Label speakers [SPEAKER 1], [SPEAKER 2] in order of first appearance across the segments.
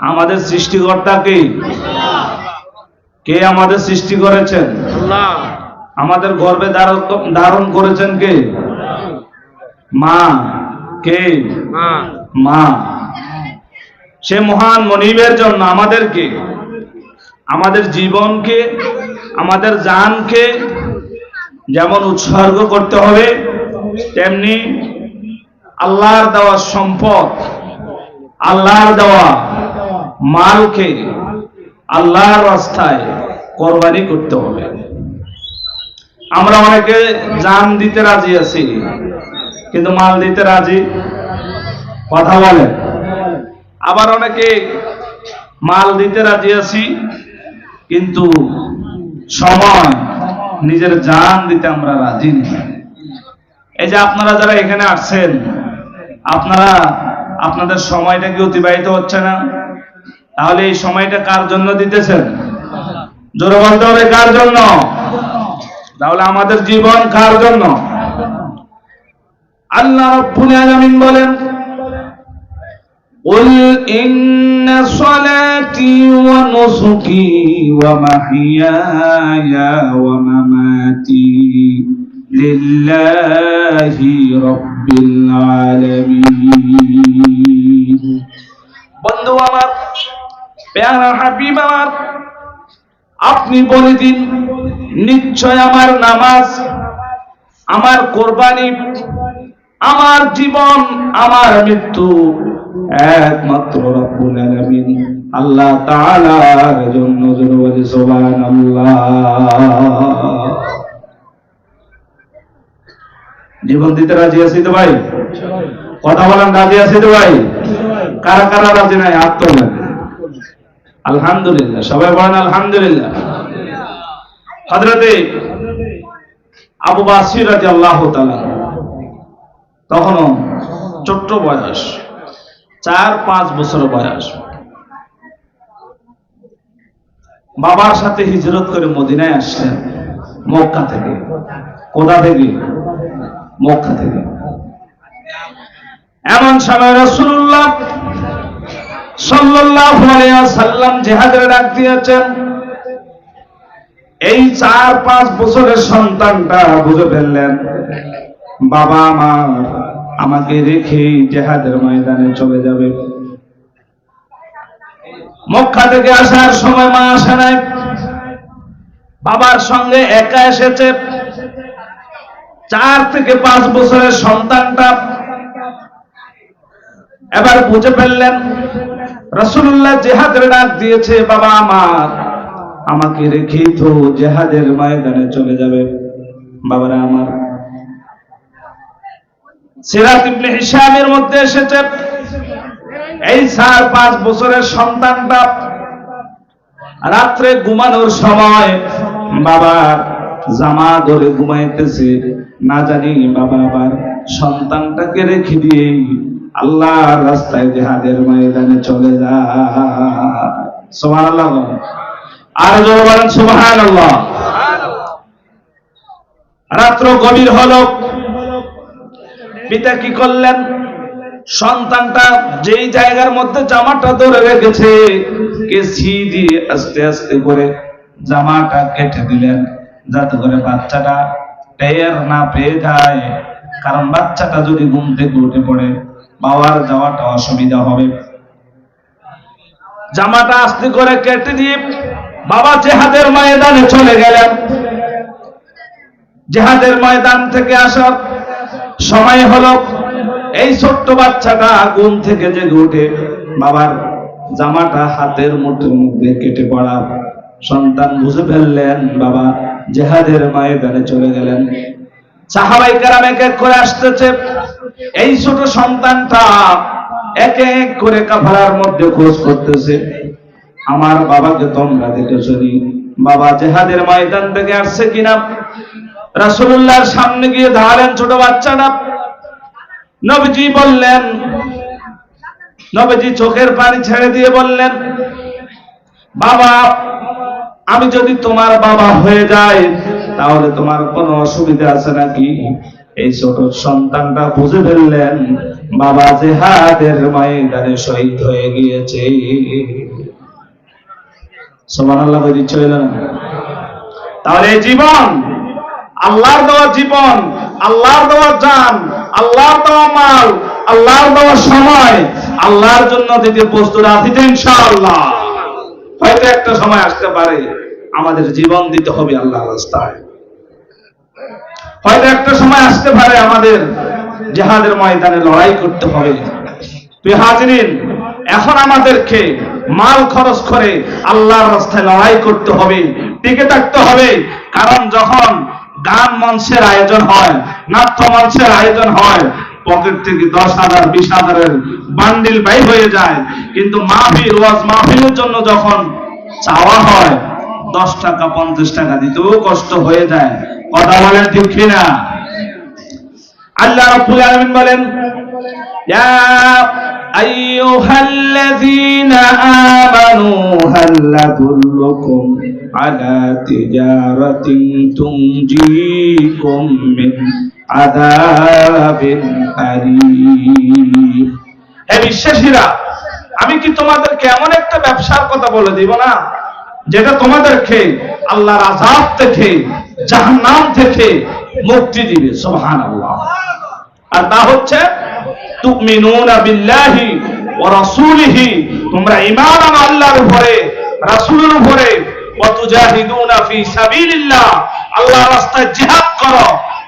[SPEAKER 1] আমাদের সৃষ্টিকর্তা কে? কে আমাদের সৃষ্টি করেছেন?
[SPEAKER 2] আল্লাহ।
[SPEAKER 1] আমাদের গর্ভে ধারণ করেছেন কে? মা। কে? মা। সে মহান মনিবের জন্য আমাদেরকে, আমাদের জীবনকে, আমাদের জানকে যেমন উৎসর্গ করতে হবে, তেমনি আল্লাহর দেওয়া সম্পদ, আল্লাহর দেওয়া মালকে আল্লাহর রাস্তায় কোরবানি করতে হবে। আমরা অনেকে জান দিতে রাজি আছি, কিন্তু মাল দিতে রাজি? কথা বলে। আবার অনেকে মাল দিতে রাজি আছি, কিন্তু সময়, নিজের জান দিতে আমরা রাজি নেই। এই যে আপনারা যারা এখানে আসছেন, আপনাদের সময়টা কি অতিবাহিত হচ্ছে না? তাহলে এই সময়টা কার জন্য দিতেছেন? জোরে বলতে হবে, কার জন্য? তাহলে আমাদের জীবন কার জন্য? আল্লাহ রাব্বুল আলামিন বলেন, قل إن صلاتي ونسكي ومحياي ومماتي لله رب العالمين। বন্ধু আমার, প্যারা হাবিব আমার, আপনি বলে দিন, নিশ্চয় আমার নামাজ, আমার কোরবানি, আমার জীবন, আমার মৃত্যু একমাত্র রব্বুল আলামিন আল্লাহ তাআলার জন্য। সুবহানাল্লাহ। জীবন দিতে রাজি আছি তো ভাই? কথা বলেন, রাজি আছি তো ভাই? কারা কারা রাজি নাই হাত তোলেন। আলহামদুলিল্লাহ, সবাই বলেন আলহামদুলিল্লাহ। হযরতে আবু বাসির রাদিয়াল্লাহু তাআলা তখনও ছোট্ট বয়স, 4-5 বছর বয়স, বাবার সাথে হিজরত করে মদিনায় আসলেন মক্কা থেকে। কোথা থেকে? মক্কা থেকে। এমন সময় রাসূলুল্লাহ সাল্লাল্লাহু আলাইহি ওয়াসাল্লাম জিহাদের ডাক দিয়েছেন। এই 4-5 বছরের সন্তানটা বুঝে ফেললেন, বাবা আমার আমাকে রেখে জিহাদের ময়দানে চলে যাবে। মক্কা থেকে আসার সময় মা আসে নাই, বাবার সঙ্গে একা এসেছে। 4 থেকে 5 বছরের সন্তানটা এবার বুঝে ফেললেন রাসূলুল্লাহ জিহাদের ডাক দিয়েছে, বাবা আমার আমাকে রেখে তো জিহাদের ময়দানে চলে যাবে। বাবারা আমার, সিরাত ইবনে হিশামের মধ্যে এসেছে, এই 4-5 বছরের সন্তানটা রাত্রে ঘুমানোর সময় বাবা জামা ধরে ঘুমাইতেছে, না জানি বাবা আবার সন্তানটাকে রেখে দিয়ে আল্লাহর রাস্তায় জিহাদের ময়দানে চলে যায়। সুবহানাল্লাহ। আর জোরে বলেন সুবহানাল্লাহ। রাত্র গভীর হলো, পিতা কি করলেন, সন্তানটা যেই জায়গার মধ্যে জামাটা ধরে রেখেছে কেচি দিয়ে আস্তে আস্তে করে জামাটা কেটে দিলেন, যাতে করে বাচ্চাটা টের না পেয়ে যায়। কারণ বাচ্চাটা যদি ঘুম থেকে উঠে পড়ে বাবার যাওয়াটা অসুবিধা হবে। জামাটা আস্তে করে কেটে দিয়ে বাবা জিহাদের ময়দানে চলে গেলেন। জিহাদের ময়দান থেকে আসার সময় হলো, এই ছোট্ট বাচ্চাটা ঘুম থেকে জেগে উঠে বাবার জামাটা হাতের মুঠোর মধ্যে কেটে পড়া। সন্তান বুঝে ফেললেন বাবা জিহাদের ময়দানে চলে গেলেন। সাহাবায়ে কেরাম এক এক করে আসতেছে, এই ছোট সন্তানটা এক এক করে কাফেলার মধ্যে খোঁজ করতেছে, আমার বাবাকে তোমরা দেখেছো নি, বাবা জিহাদের ময়দান থেকে আসছে কিনা। রাসূলুল্লাহর সামনে গিয়ে দাঁড়ালেন ছোট বাচ্চাটা। নবীজি বললেন, নবীজি চোখের পানি ছেড়ে দিয়ে বললেন, বাবা আমি যদি তোমার বাবা হয়ে যাই তাহলে তোমার কোনো অসুবিধা আছে নাকি? এই ছোট সন্তানটা বুঝে ফেললেন বাবা জিহাদের ময়দানে শহীদ হয়ে গিয়েছে। সুবহানাল্লাহ বলে দিচ্ছে না? তাহলে এই জীবন আল্লাহর দেওয়া জীবন, আল্লাহর দেওয়া জান, আল্লাহর দেওয়া মাল, আল্লাহর দেওয়া সময়, আল্লাহর জন্য দিতে প্রস্তুত আছি তো ইনশাআল্লাহ। হয়তো একটা সময় আসতে পারে আমাদের জীবন দিতে হবে আল্লাহর রাস্তায়, হয়তো একটা সময় আসতে পারে আমাদের জিহাদের ময়দানে লড়াই করতে হবে। প্রিয় হাজিরিন, এখন আমাদেরকে মাল খরচ করে আল্লাহর রাস্তায় লড়াই করতে হবে, টিকে থাকতে হবে। কারণ যখন গান মঞ্চের আয়োজন হয়, নাট্য মঞ্চের আয়োজন হয়, পকেট থেকে 10,000 20,000-এর বান্ডিল বাইর হয়ে যায়, কিন্তু মাহফিল ওয়াজ মাহফিলের জন্য যখন চাওয়া হয় 10 টাকা 50 টাকা দিতেও কষ্ট হয়ে যায়। কথা বলেন ঠিক কিনা? আল্লাহ রাব্বুল আলামিন বলেন, ইয়া আইয়ুহাল্লাযীনা আমানু হাল আদুল্লুকুম আলা তিজারাতিন তুনজিকুম মিন আযাবিন আলীম। হে বিশ্বাসীরা, আমি কি তোমাদেরকে এমন একটা ব্যবসার কথা বলে দিব না যেটা তোমাদেরকে আল্লাহর আযাব থেকে, জাহান্নাম থেকে মুক্তি দিবে। সুবহানাল্লাহ। আর তা হচ্ছে তুমিনুনা বিল্লাহি ওয়া রাসূলিহি, তোমরা ঈমান আনো আল্লাহর উপরে, রাসূলের উপরে, ওয়া তুজাহিদুনা ফি সাবিলিল্লাহ, আল্লাহর রাস্তায় জিহাদ করো,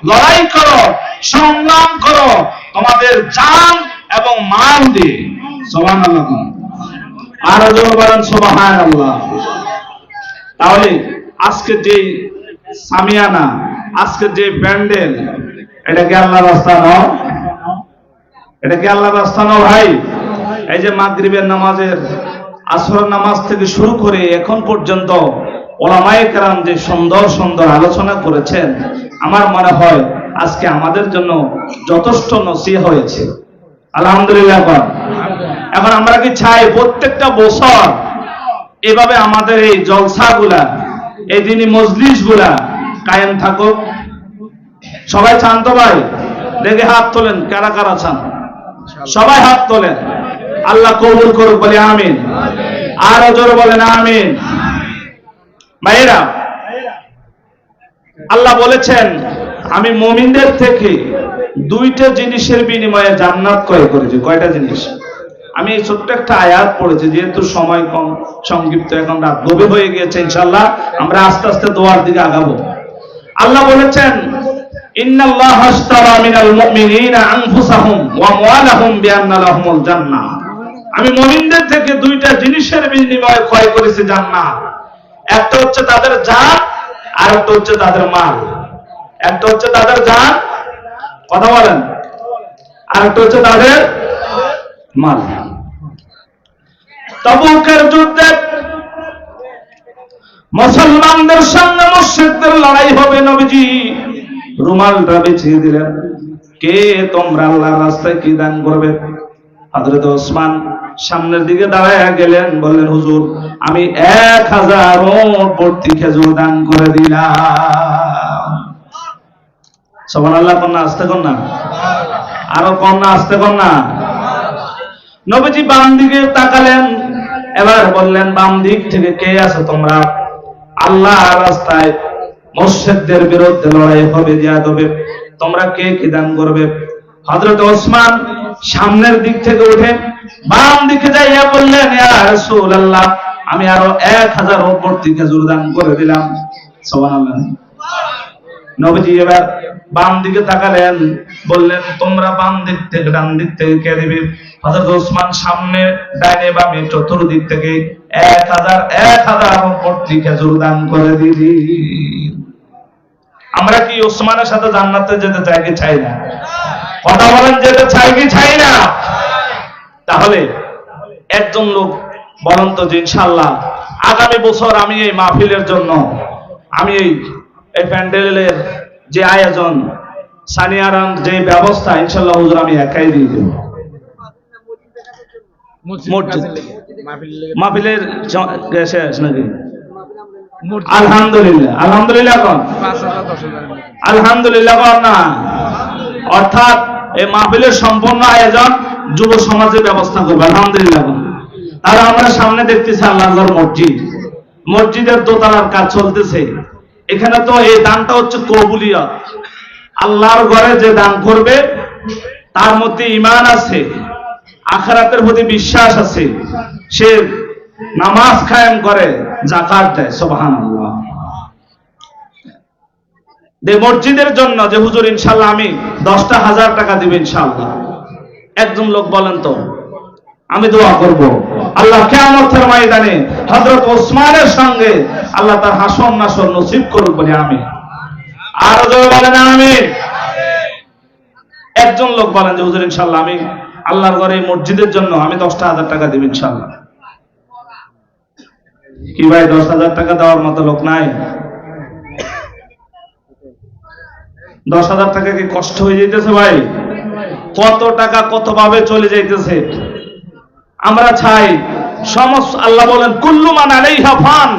[SPEAKER 1] লড়াই করো, সংগ্রাম করো তোমাদের জান এবং মাল দিয়ে। সুবহানাল্লাহ। আর জোরে বলেন সুবহানাল্লাহ। তাহলে আজকে যে সামিয়ানা, আজকে যে প্যান্ডেল, এটা কি আল্লাহর রাস্তা নয়? এটা কি আল্লাহর রাস্তা নয় ভাই? এই যে মাগরিবের নামাজের, আসরের নামাজ থেকে শুরু করে এখন পর্যন্ত ওলামায়ে কেরাম যে সুন্দর সুন্দর আলোচনা করেছেন, আমার মনে হয় আজকে আমাদের জন্য যথেষ্ট নসিহত হয়েছে। আলহামদুলিল্লাহ। এখন আমরা কি চাই প্রত্যেকটা বছর এভাবে আমাদের এই জলসাগুলা, এই দিনী মজলিসগুলা কায়েম থাকুক? সবাই চান তো ভাই? দেখে হাত তোলেন, কারা কারা চান? সবাই হাত তোলেন। আল্লাহ কবুল করুক, বলে আমিন। আরো জোরে বলেন আমিন। ভাইয়েরা, আল্লাহ বলেছেন আমি মুমিনদের থেকে 2টা জিনিসের বিনিময়ে জান্নাত ক্রয় করেছি। কয়টা জিনিস? আমি এই ছোট্ট একটা আয়াত পড়েছি, যেহেতু সময় কম, সংক্ষিপ্ত, এখন রাত গভীর হয়ে গিয়েছে, ইনশাআল্লাহ আমরা আস্তে আস্তে দোয়ার দিকে আগাবো। আল্লাহ বলেছেন ইন্নাল্লাহা আশতারা মিনাল মুমিনিনা আনফুসাহুম ওয়া আমওয়ালাহুম বিআন্না লাহুমুল জান্নাহ। আমি মুমিনদের থেকে 2টা জিনিসের বিনিময়ে ক্রয় করেছি জান্নাত। একটা হচ্ছে তাদের জান, আর একটা হচ্ছে তাদের মাল। একটা হচ্ছে তাদের জান, কথা বলেন, আর একটা হচ্ছে তাদের মাল। তাবুকের যুদ্ধে মুসলমানদের সঙ্গে মুশরিকদের লড়াই হবে। নবীজি রুমালটা বিছিয়ে দিলেন, কে তোমরা আল্লাহর রাস্তায় কি দান করবে? হযরত ওসমান সামনের দিকে দাঁড়ায় গেলেন, বললেন হুজুর আমি 1000 ওট ভর্তি খেজুর দান করে দিলাম। সুবহানাল্লাহ। কন্যা আসতে কন্যা, আরো কন্যা আসতে কন্যা। নবীজি বাম দিকে তাকালেন, এবার বললেন বাম দিক থেকে কে আছো তোমরা? আল্লাহর রাস্তায় মুশরিকদের বিরুদ্ধে লড়াই হবে, জিহাদ হবে, তোমরা কে কি দান করবে? হযরত ওসমান সামনের দিক থেকে উঠে বাম দিকে যাইয়া বললেন ইয়া রাসূলুল্লাহ আমি আরো 1000 ওট ভর্তি খেজুর দান করে দিলাম। সুবহানাল্লাহ। নবীজি এবার বাম দিকে তাকালেন, বললেন তোমরা বাম দিক থেকে ডান দিক থেকে কে দিবে? হযরত ওসমান সামনে ডাইনে বামে চতুর্দিক থেকে 1000 ভর্তি খেজুর দান করে দিলি। আমরা কি ওসমানের সাথে জান্নাতে যেতে চাই কি চাই না? কথা বলেন, যেতে চাই কি চাই না? তাহলে একজন লোক বলেন তো যে ইনশাআল্লাহ আগামী বছর আমি এই মাহফিলের জন্য, আমি এই প্যান্ডেলের যে আয়োজন, সানিয়ারাম যে ব্যবস্থা, ইনশাআল্লাহ হুজুর আমি একাই দিয়ে দেব। মাহফিলের শেষ নাকি? আলহামদুলিল্লাহ। আলহামদুলিল্লাহ কোন? আলহামদুলিল্লাহ কোন না? অর্থাৎ এই মাহফিলের সম্পূর্ণ আয়োজন যুব সমাজের ব্যবস্থা করবে আলহামদুলিল্লাহ। আর আমরা সামনে দেখতেছি আল্লাহর মসজিদ, মসজিদের দোতলার কাজ চলতেছে। এখানে তো এই দানটা হচ্ছে কবুলিয়ত। আল্লাহর ঘরে যে দান করবে তার মধ্যে ঈমান আছে, আখিরাতের প্রতি বিশ্বাস আছে, সে নামাজ কায়েম করে, যাকাত দেয়, সুবহানাল্লাহ। যে মসজিদের জন্য যে হুজুর ইনশাআল্লাহ আমি 10টা হাজার টাকা দিব ইনশাআল্লাহ, একজন লোক বলেন তো আমি দোয়া করব আল্লাহ কিয়ামতের ময়দানে হযরত ওসমানের সঙ্গে আল্লাহ তার হাসর নাসর নসিব করুক বলে আমি। আর জোরে বলেন আমিন। একজন লোক বলেন যে হুজুর ইনশাআল্লাহ আমি আল্লাহর ঘরে মসজিদের জন্য আমি 10টা হাজার টাকা দিব ইনশাআল্লাহ। কি ভাই 10,000 টাকা দেওয়ার মতো লোক নাই? 10,000 টাকা কি কষ্ট হয়ে যাইতেছে ভাই? কত টাকা কত ভাবে চলে যাইতেছে। আমরা চাই সমস্ত, আল্লাহ বলেন কুল্লু মান আলাইহা ফান,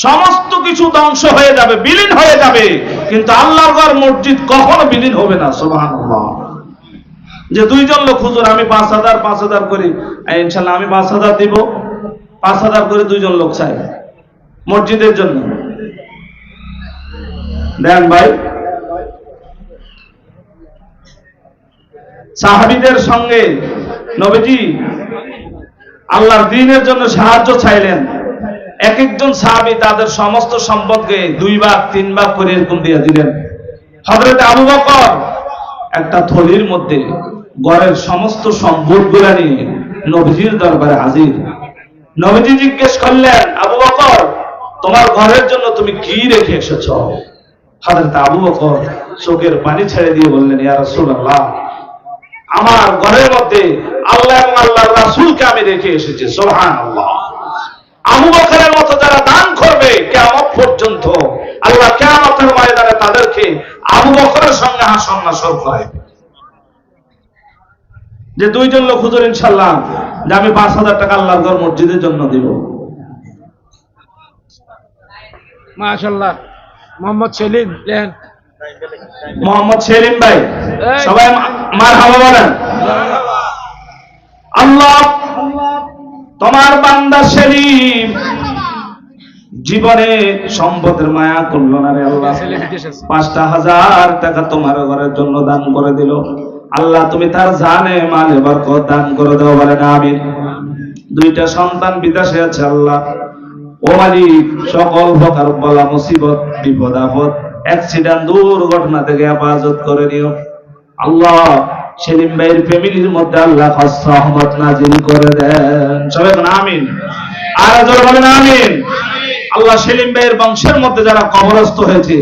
[SPEAKER 1] সমস্ত কিছু ধ্বংস হয়ে যাবে, বিলীন হয়ে যাবে, কিন্তু আল্লাহর ঘর মসজিদ কখনো বিলীন হবে না, সুবহানাল্লাহ। যে দুইজন লোক হুজুর আমি 5,000 করি, ইনশাআল্লাহ আমি 5,000 দিব, 5,000 করে দুইজন লোক চাই মসজিদের জন্য, দেন ভাই। সাহাবীদের সঙ্গে নবীজি আল্লাহর দ্বীনের জন্য সাহায্য চাইলেন। এক একজন সাহাবী তাদের সমস্ত সম্পদকে 2 ভাগ 3 ভাগ করে এরকম দিয়ে দিলেন। হযরত আবু বকর একটা থলির মধ্যে ঘরের সমস্ত সম্পদগুলো নিয়ে নবীজির দরবারে হাজির। নবীজি জিজ্ঞেস করলেন, আবু বকর তোমার ঘরের জন্য তুমি কি রেখে এসেছো? হযরত আবু বকর চোখের পানি ছেড়ে দিয়ে বললেন, ইয়া রাসূলুল্লাহ, আমার ঘরের মধ্যে আল্লাহ এবং আল্লাহর রাসূলকে আমি রেখে এসেছি, সুবহানাল্লাহ। আবু বকরের মতো যারা দান করবে কিয়ামত পর্যন্ত আল্লাহ কিয়ামতের ময়দানে তাদেরকে আবু বকরের সঙ্গে হাসর নাসর করাবে। যে দুইজন লোক হুজুর ইনশাআল্লাহ যে আমি 5,000 টাকা আল্লাহর ঘর মসজিদের জন্য দিব।
[SPEAKER 2] মাশাআল্লাহ। মোহাম্মদ সেলিম দেন।
[SPEAKER 1] মোহাম্মদ সেলিম ভাই, সবাই মারহাবা বলেন। আল্লাহ তোমার বান্দা সেলিম জীবনে সম্পদের মায়া করলো না রে আল্লাহ, 5,000 টাকা তোমার ঘরের জন্য দান করে দিল। আল্লাহ তুমি তার জানে মালে বরকত দান করে দাও, বলেন আমিন। 2টা সন্তান বিদেশে আছে আল্লাহ, ও মালিক সকল প্রকার বলা মুসিবত বিপদ আপদ অ্যাক্সিডেন্ট দুর্ঘটনা থেকে হেফাজত করে নিও আল্লাহ। সেলিম ভাইয়ের ফ্যামিলির মধ্যে আল্লাহ খাস রহমত নাজিল করে দেন, সবাই বলেন আমিন। আর জোরে বলেন আমিন। আল্লাহ সেলিম ভাইয়ের বংশের মধ্যে যারা কবরস্থ হয়েছে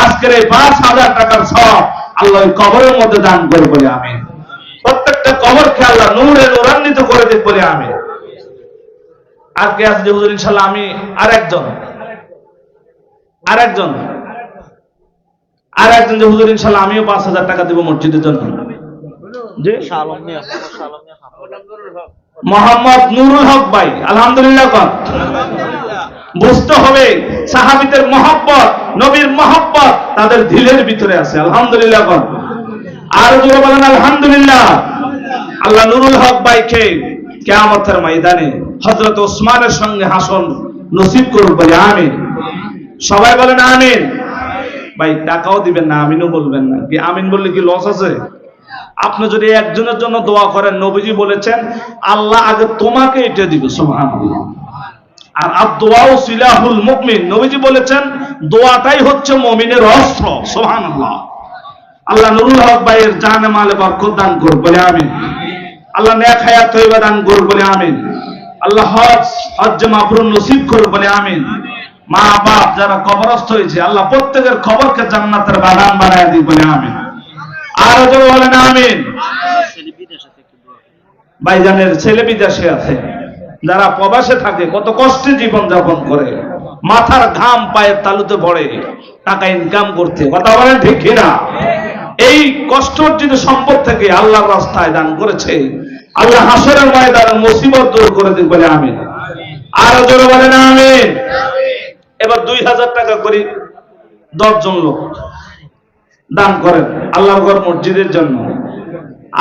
[SPEAKER 1] আজকের এই 5,000 টাকার সওয়াব আল্লাহ ওই কবরের মধ্যে দান করে বলে আমিন। প্রত্যেকটা কবরকে আল্লাহ নূরে নূরান্বিত করে দিক বলে আমিন। আজকে আজ যে হুজুর ইনশাআল্লাহ আমি আরেকজন যে হুজুর ইনশাআল্লাহ আমিও 5,000 টাকা দেব মসজিদের জন্য। জি মোহাম্মদ নুরুল হক ভাই, আলহামদুলিল্লাহ। বুঝতে হবে সাহাবীদের মহব্বত, নবীর মহব্বত তাদের দিলের ভিতরে আছে, আলহামদুলিল্লাহ। আর জোরে বলেন আলহামদুলিল্লাহ। আল্লাহ নুরুল হক ভাইকে কিয়ামতের ময়দানে হযরত ওসমানের সঙ্গে হাসর নসিব করুক বলে আমিন। সবাই বলেন আমিন। ভাই টাকাও দিবেন না, আমিনও বলবেন না, কি আমিন বললে কি লস আছে? আপনি যদি একজনের জন্য দোয়া করেন, নবীজি বলেছেন আল্লাহ আগে তোমাকে এটা দিবে, সুবহানাল্লাহ। আর আদ-দুআউ সিলাহুল মুমিন, নবীজি বলেছেন দোয়াটাই হচ্ছে মুমিনের অস্ত্র, সুবহানাল্লাহ। আল্লাহ নুরুল হক ভাইয়ের জানে মালে বরকত দান করুক বলে আমিন। আল্লাহ নেক হায়াত তয়্যিবা দান করুক বলে আমিন। আল্লাহ হজ মাবরুর নসিব করুক বলে আমিন। মা বাপ যারা কবরস্থ হয়েছে আল্লাহ প্রত্যেকের কবরকে জান্নাতের বাগান বানায় দিক বলে আমিন। আর জোরে বলেন আমিন। ভাইজানের ছেলে বিদেশে আছে, যারা প্রবাসে থাকে কত কষ্টে জীবন যাপন করে, মাথার ঘাম পায়ের তালুতে পড়ে টাকা ইনকাম করতে, কথা বলেন ঠিক কিনা? এই কষ্ট অর্জিত সম্পদ থেকে আল্লাহর রাস্তায় দান করেছে, আল্লাহ হাসরের ময়দানে মুসিবত দূর করে দিক বলে আমিন। আর জোরে বলেন আমিন। এবার 2,000 টাকা করে 10 জন লোক দান করেন আল্লাহর ঘর মসজিদের জন্য।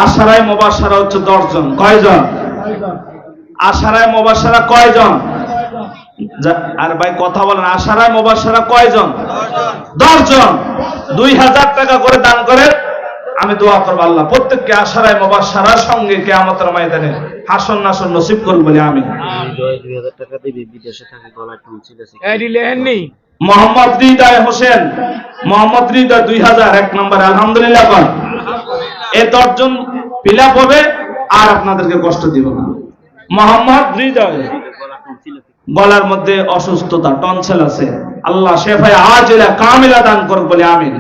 [SPEAKER 1] আশারায়ে মুবাশশারা হচ্ছে 10 জন। কয়জন? আশারায়ে মুবাশশারা কয়জন? আর ভাই কথা বলেন, আশারায়ে মুবাশশারা কয়জন? 10 জন। 2000 টাকা করে দান করেন। আমি দোয়া করব আল্লাহ প্রত্যেককে আশারায়ে মুবাশশারার সঙ্গে কিয়ামতের ময়দানে হাসর নাসর নসিব করুন বলে আমিন।
[SPEAKER 3] 2000 টাকা দিবি, বিদেশে থাকে, গলায় টনসিল আছে।
[SPEAKER 2] এই লেহেননি
[SPEAKER 1] মোহাম্মদ হৃদয় হোসেন, মোহাম্মদ হৃদয় 2000 এক নম্বরে আলহামদুলিল্লাহ বল। এই 10 জন ফিল আপ হবে আর আপনাদেরকে কষ্ট দিব না। মোহাম্মদ হৃদয় গলার মধ্যে অসুস্থতা, টনসিল আছে, আল্লাহ শেফায়ে আজিলা কামিলা দান করুক বলে আমিন।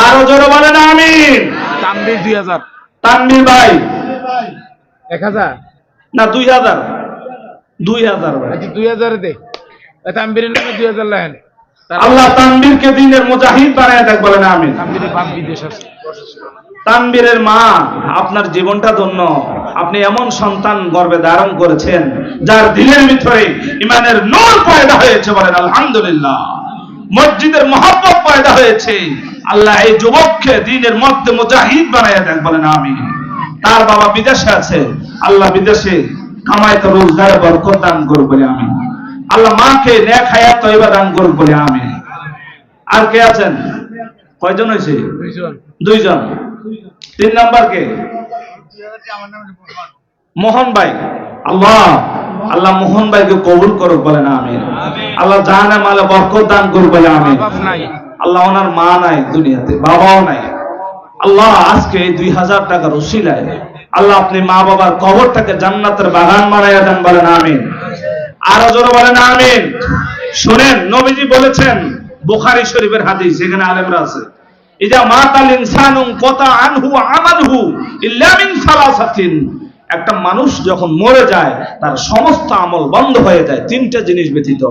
[SPEAKER 1] আরো জোরে বলেন আমিন।
[SPEAKER 2] তানবীর 2000,
[SPEAKER 1] তানবীর ভাই
[SPEAKER 2] 1000
[SPEAKER 1] না 2000, 2000 ভাই।
[SPEAKER 2] আচ্ছা 2000 দে। তানবীরের নামে 2000 লেহেন।
[SPEAKER 1] আল্লাহ তানবীরকে দ্বীনের মুজাহিদ বানায় দেখ বলেন আমিন।
[SPEAKER 2] তানবীরের বাপ বিদেশ আছে।
[SPEAKER 1] তানবীরের মা, আপনার জীবনটা ধন্য। আপনি এমন সন্তান গর্ভে ধারণ করেছেন যার দিলের ভিতরে ঈমানের নূর পয়দা হয়েছে বলেন আলহামদুলিল্লাহ। মসজিদের মহব্বত পয়দা হয়েছে। আল্লাহ এই যুবককে দ্বীনের মধ্যে মুজাহিদ বানায় দেন বলেন আমিন। তার বাবা বিদেশে আছে, আল্লাহ বিদেশে কামাইতে রোজগারে বরকত দান করুক বলে আমিন। আল্লাহ মাকে নেক হায়াত তয়্যিবা দান করুক বলে আমিন। আর কে আছেন? কয়জন হয়েছে? 2 জন। 3 নাম্বার কে? মোহন ভাই। আল্লাহ আল্লাহ মোহন ভাইকে কবুল করুক বলেন আমিন। আল্লাহ জানে মালে বরকত দান করুক বলে আমিন। আল্লাহ ওনার মা নাই দুনিয়াতে, বাবাও নাই। আল্লাহ আজকে এই 2000 টাকার উসিলায় আল্লাহ আপনি মা বাবার কবরটাকে জান্নাতের বাগান বানাইয়া দেন বলেন আমিন। আরো জোরে বলেন আমিন। শুনেন, নবীজি বলেছেন, বুখারী শরীফের হাদিস, এখানে আলেমরা আছে, ইজা মাতাল ইনসানু কাতা আনহু আমালহু ইল্লা মিন সালাসাতিন। একটা মানুষ যখন মরে যায় তার সমস্ত আমল বন্ধ হয়ে যায় 3টা জিনিস ব্যতীত।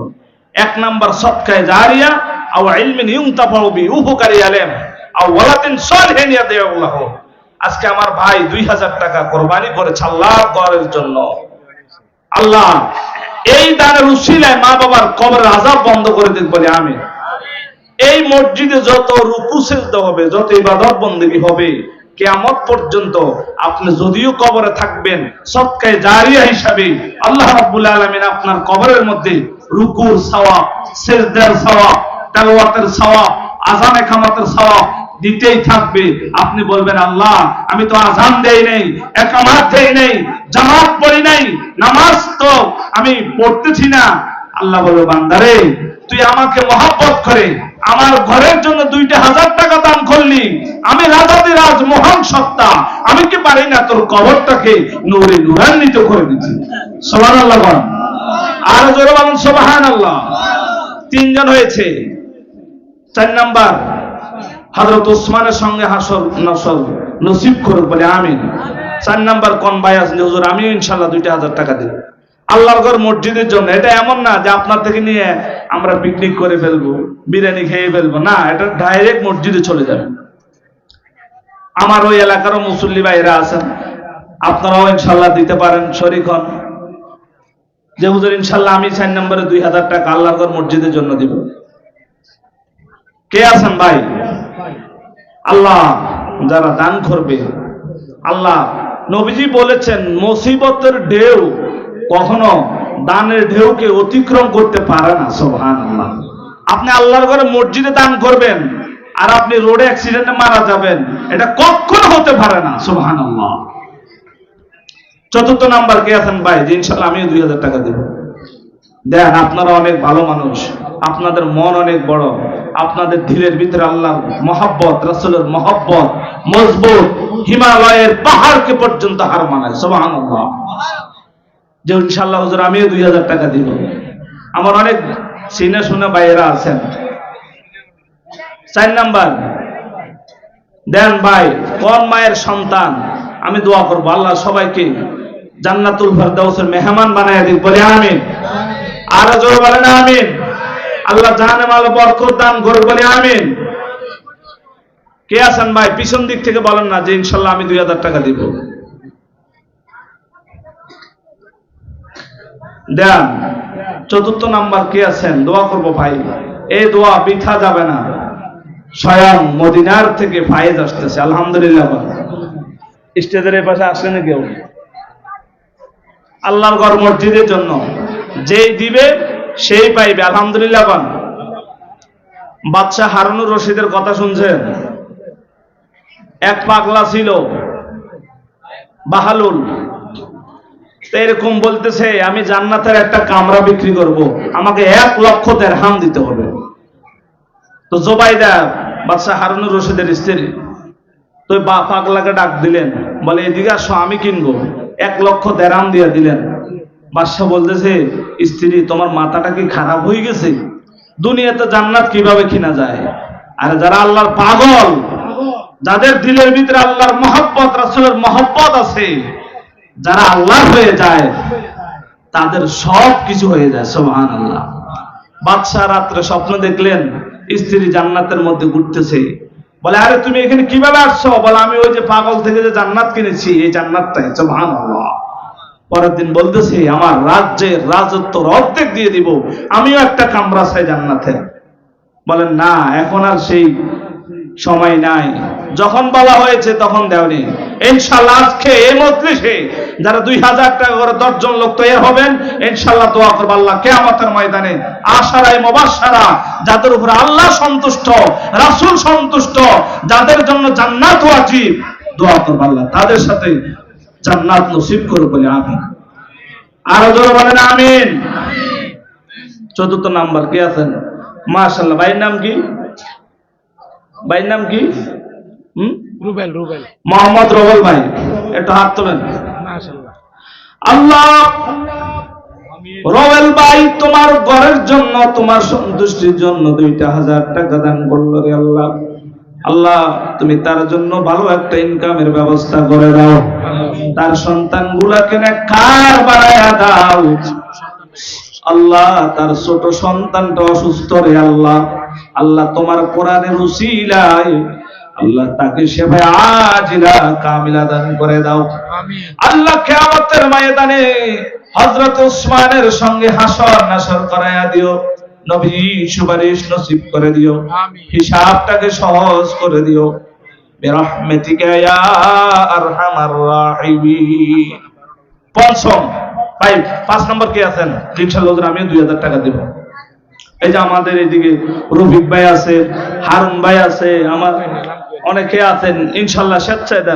[SPEAKER 1] 1 নাম্বার সদকায়ে জারিয়া আও ইলমিন ইউনতাফাউ বি, উপকারী আলেম, আও ওয়ালাদিন সালিহিন ইয়াদউল্লাহু। আজকে আমার ভাই 2000 টাকা কুরবানি করেছে আল্লাহর ঘরের জন্য। আল্লাহ এই দানের উসিলায় মা বাবার কবরের আযাব বন্ধ করে দিন বলে আমিন। এই মসজিদে যত রুকু সিজদা হবে, যত ইবাদত বন্দেগী হবে, কিয়ামত পর্যন্ত আপনি যদিও কবরে থাকবেন, সদকায়ে জারিয়া হিসাবে আল্লাহ রাব্বুল আলামিন আপনার কবরের মধ্যে রুকুর সওয়াব, সিজদার সওয়াব, তেলাওয়াতের সওয়াব, আযান ইকামতের সওয়াব দিতেই থাকবে। আপনি বলবেন, আল্লাহ আমি তো আযান দেই নাই, ইকামত দেই নাই, জামাত পড়ি নাই, নামাজ তো আমি পড়তেছি না। আল্লাহ বলবে, বান্দারে তুই আমাকে মহব্বত করে আমার ঘরের জন্য 2000 টাকা দান করলি, আমি রাজাদিরাজ মহান সত্তা, আমি কি পারি না তোর কবরটাকে নূরে নূরান্বিত করে দিতে? সুবহানাল্লাহ বলেন। আর জোরে বলেন সুবহানাল্লাহ। 3 জন হয়েছে। 4 নাম্বার হযরত ওসমানের সঙ্গে হাসর নসর নসিব করুক বলে আমিন। 4 নাম্বার কোন ভাই আছেন, হুজুর আমিও ইনশাআল্লাহ 2000 টাকা দেব আল্লাহর ঘর মসজিদের জন্য। এটা এমন না যে আপনার থেকে নিয়ে আমরা পিকনিক করে ফেলবো, বিরিয়ানি খেয়ে ফেলবো, না, এটা ডাইরেক্ট মসজিদে চলে যাবে। আমার ওই এলাকারও মুসল্লি ভাইরা আছেন, আপনারাও ইনশাআল্লাহ দিতে পারেন, শরীক হন যে হুজুর ইনশাআল্লাহ আমি 4 নম্বরে 2000 টাকা আল্লাহর ঘর মসজিদের জন্য দিব। কে আছেন ভাই? আল্লাহ যারা দান করবে, আল্লাহ নবীজি বলেছেন মুসিবতের ঢেউ কখনো দানের ঢেউকে অতিক্রম করতে পারে না। সুবহানাল্লাহ। আপনি আল্লাহর ঘরে মসজিদে দান করবেন আর আপনি রোডে অ্যাক্সিডেন্টে মারা যাবেন, এটা কখনো হতে পারে না। সুবহানাল্লাহ। 4 নাম্বার কে আছেন ভাই যে ইনশাআল্লাহ আমিও 2000 টাকা দেব? দেন, আপনারা অনেক ভালো মানুষ, আপনাদের মন অনেক বড়, আপনাদের দিলের ভিতরে আল্লাহর মহব্বত, রাসূলের মহব্বত মজবুত, হিমালয়ের পাহাড়কে পর্যন্ত হার মানায়। সুবহানাল্লাহ। যে ইনশাআল্লাহ হুজুর আমিও 2000 টাকা দিব। আমার অনেক চিনে শুনে ভাইয়েরা আছেন। 4 নাম্বার দেন ভাই, কোন মায়ের সন্তান? আমি দোয়া করব আল্লাহ সবাইকে জান্নাতুল ফেরদাউসের মেহমান বানায় দিক বলে আমিন। আরো জোরে বলেন আমিন। আল্লাহ জানে মাল বরকত দান করুক বলে আমিন। কে আছেন ভাই পিছন দিক থেকে বলেন না যে ইনশাআল্লাহ আমি 2000 টাকা দিব? দেন। 4 নাম্বার কে আছেন? দোয়া করব ভাই, এই দোয়া বৃথা যাবে না। স্বয়ং মদিনার থেকে ফায়েজ আসতেছে, আলহামদুলিল্লাহ। স্টেজের এই পাশে আসে না কেউ? আল্লাহর ঘর মসজিদের জন্য যেই দিবে সেই পাইবে। আলহামদুলিল্লাহ পান। বাদশাহ হারুনুর রশিদের কথা শুনছেন? এক পাগলা ছিল বাহালুল, তো এরকম বলতেছে আমি জান্নাতের একটা কামরা বিক্রি করব, আমাকে 1,00,000 দিরহাম দিতে হবে। তো জোবাইদা বাদশাহ হারুনুর রশিদের স্ত্রী, তো পাগলাকে ডাক দিলেন, বলে এদিকে আসো আমি কিনবো। 1,00,000 দিরহাম দিয়ে দিলেন। বাদশাহ বলতেছে স্ত্রী তোমার মাথাটা কি খারাপ হয়ে গেছে? দুনিয়াতে জান্নাত কিভাবে কিনা যায়? আর যারা আল্লাহর পাগল, যাদের দিলের ভিতরে আল্লাহর মহব্বত, রাসূলের মহব্বত আছে, যারা আল্লাহ হয়ে যায় তাদের সব কিছু হয়ে যায়। সুবহানাল্লাহ। বাদশাহ রাত্রে স্বপ্ন দেখলেন স্ত্রী জান্নাতের মধ্যে ঘুরতেছে। বলে আরে তুমি এখানে কিভাবে আসছো? বলে আমি ওই যে পাগল থেকে যে জান্নাত কিনেছি এই জান্নাতটাই। সুবহানাল্লাহ। পরের দিন বলতেছে আমার রাজ্যের রাজত্বর অর্ধেক দিয়ে দিব, আমিও একটা কামরা চাই জান্নাতে। বলেন না, এখন আর সেই সময় নাই, যখন বলা হয়েছে তখন দেওনি। ইনশাআল্লাহ আজকে এই মজলিসে যারা 2,000 টাকা করে 10 জন লোক তৈরি হবেন, ইনশাআল্লাহ দোয়া করব আল্লাহ কিয়ামতের ময়দানে আশারায়ে মুবাশশারা, যাদের উপর আল্লাহ সন্তুষ্ট, রাসূল সন্তুষ্ট, যাদের জন্য জান্নাত ওয়াজিব, দোয়া করব আল্লাহ তাদের সাথে জান্নাত নসিব করুক বলে আমিন। আরো জোরে বলেন আমিন। চতুর্থ নাম্বার কে আছেন? মাশাআল্লাহ। ভাইয়ের নাম কি? ভাইয়ের নাম কি?
[SPEAKER 2] রুবেল রুবেল
[SPEAKER 1] মোহাম্মদ রুবেল ভাই, একটু হাত তোলেন।
[SPEAKER 2] মাশাআল্লাহ।
[SPEAKER 1] আল্লাহ রুবেল ভাই তোমার ঘরের জন্য, তোমার সন্তুষ্টির জন্য 2,000 টাকা দান করলো রে আল্লাহ। আল্লাহ তুমি তার জন্য ভালো একটা ইনকামের ব্যবস্থা করে দাও, তার সন্তানগুলাকে নেককার বানায়া দাও আল্লাহ। তার ছোট সন্তানটা অসুস্থ রে আল্লাহ, আল্লাহ তোমার কোরআনের উসিলায় আল্লাহ তাকে সেবায় আজিলা কামিলা দান করে দাও আল্লাহ। কিয়ামতের ময়দানে হযরত উসমানের সঙ্গে হাসর নাসর করায়া দিও, নবী সুপারিশ নসিব করে দিও, হিসাবটাকে সহজ করে দিও বিরহমাতিকা ইয়া আরহামার রাহিমিন। পঞ্চম ভাই 5 নম্বর কে আছেন? ইনশাআল্লাহ আমিও 2,000 টাকা দেব। এই যে আমাদের এদিকে রফিক ভাই আছে, হারুন ভাই আছে, আমার অনেকে আছেন, ইনশাআল্লাহ স্বেচ্ছায় দেন।